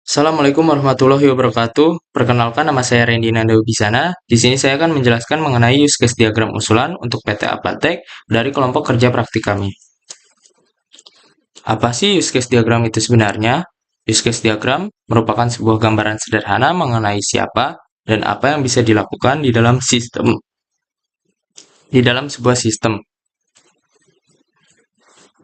Assalamualaikum warahmatullahi wabarakatuh. Perkenalkan, nama saya Randy Nanda Wibisana. Di sini saya akan menjelaskan mengenai use case diagram usulan untuk PT Apatek dari kelompok kerja praktik kami. Apa sih use case diagram itu sebenarnya? Use case diagram merupakan sebuah gambaran sederhana mengenai siapa dan apa yang bisa dilakukan di dalam sebuah sistem.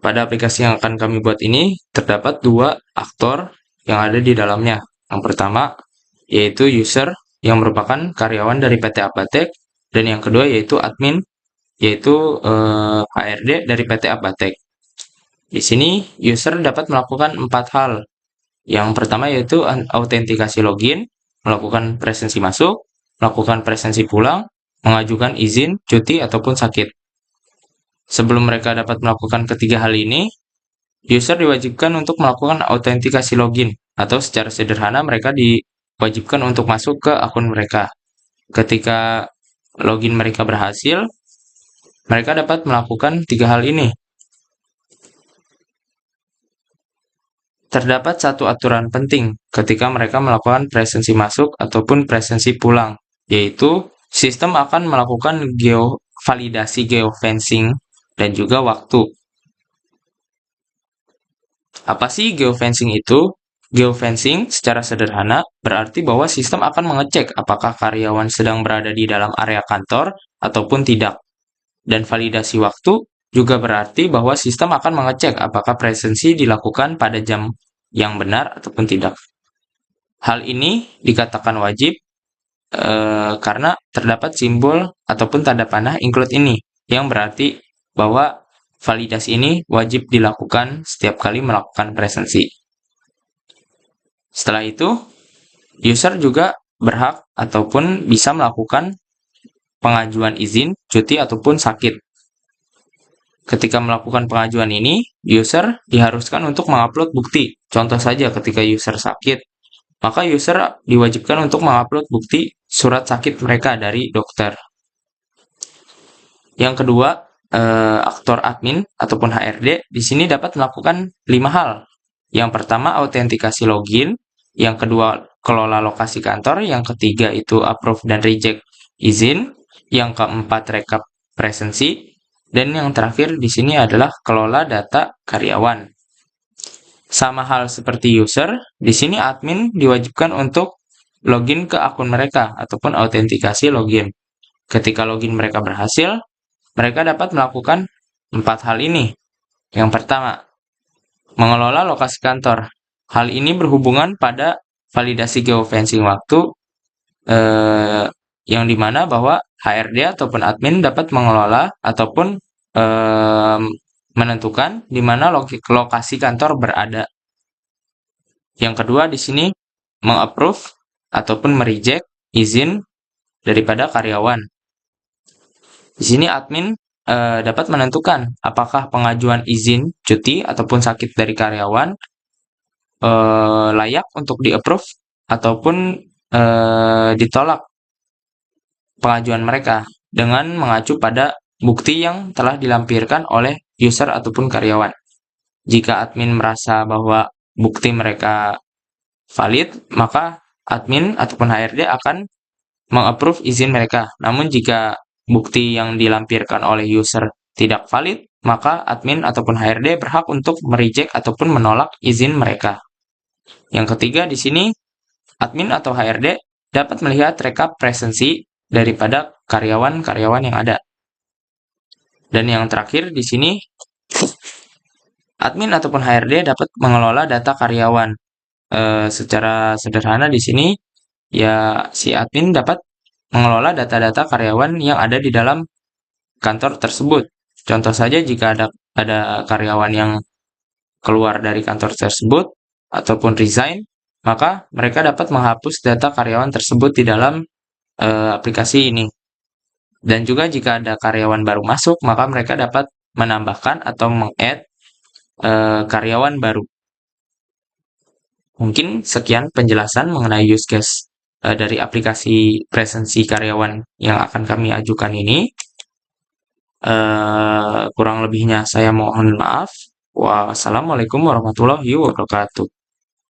Pada aplikasi yang akan kami buat ini, terdapat dua aktor yang ada di dalamnya. Yang pertama, yaitu user yang merupakan karyawan dari PT Apatek, dan yang kedua yaitu admin, yaitu HRD dari PT Apatek. Di sini, user dapat melakukan 4 hal. Yang pertama yaitu autentikasi login, melakukan presensi masuk, melakukan presensi pulang, mengajukan izin, cuti, ataupun sakit. Sebelum mereka dapat melakukan ketiga hal ini, user diwajibkan untuk melakukan autentikasi login, atau secara sederhana mereka diwajibkan untuk masuk ke akun mereka. Ketika login mereka berhasil, mereka dapat melakukan tiga hal ini. Terdapat satu aturan penting ketika mereka melakukan presensi masuk ataupun presensi pulang, yaitu sistem akan melakukan validasi geofencing dan juga waktu. Apa sih geofencing itu? Geofencing secara sederhana berarti bahwa sistem akan mengecek apakah karyawan sedang berada di dalam area kantor ataupun tidak. Dan validasi waktu juga berarti bahwa sistem akan mengecek apakah presensi dilakukan pada jam yang benar ataupun tidak. Hal ini dikatakan wajib karena terdapat simbol ataupun tanda panah include ini, yang berarti bahwa validasi ini wajib dilakukan setiap kali melakukan presensi. Setelah itu, user juga berhak ataupun bisa melakukan pengajuan izin, cuti, ataupun sakit. Ketika melakukan pengajuan ini, user diharuskan untuk mengupload bukti. Contoh saja ketika user sakit, maka user diwajibkan untuk mengupload bukti surat sakit mereka dari dokter. Yang kedua, aktor admin ataupun HRD di sini dapat melakukan 5 hal. Yang pertama, autentikasi login. Yang kedua, kelola lokasi kantor. Yang ketiga itu approve dan reject izin. Yang keempat, rekap presensi. Dan yang terakhir di sini adalah kelola data karyawan. Sama hal seperti user, di sini admin diwajibkan untuk login ke akun mereka ataupun autentikasi login. Ketika login mereka berhasil, mereka dapat melakukan 4 hal ini. Yang pertama, mengelola lokasi kantor. Hal ini berhubungan pada validasi geofencing waktu, yang dimana bahwa HRD ataupun admin dapat mengelola ataupun menentukan di mana lokasi kantor berada. Yang kedua di sini mengapprove ataupun mereject izin daripada karyawan. Di sini admin dapat menentukan apakah pengajuan izin cuti ataupun sakit dari karyawan layak untuk di-approve ataupun ditolak pengajuan mereka dengan mengacu pada bukti yang telah dilampirkan oleh user ataupun karyawan. Jika admin merasa bahwa bukti mereka valid, maka admin ataupun HRD akan mengapprove izin mereka. Namun jika bukti yang dilampirkan oleh user tidak valid, maka admin ataupun HRD berhak untuk mereject ataupun menolak izin mereka. Yang ketiga di sini, admin atau HRD dapat melihat rekap presensi daripada karyawan-karyawan yang ada. Dan yang terakhir di sini, admin ataupun HRD dapat mengelola data karyawan. Secara sederhana di sini, ya si admin dapat mengelola data-data karyawan yang ada di dalam kantor tersebut. Contoh saja jika ada karyawan yang keluar dari kantor tersebut ataupun resign, maka mereka dapat menghapus data karyawan tersebut di dalam aplikasi ini. Dan juga jika ada karyawan baru masuk, maka mereka dapat menambahkan atau meng-add karyawan baru. Mungkin sekian penjelasan mengenai use case dari aplikasi presensi karyawan yang akan kami ajukan ini. Kurang lebihnya saya mohon maaf. Wassalamualaikum warahmatullahi wabarakatuh.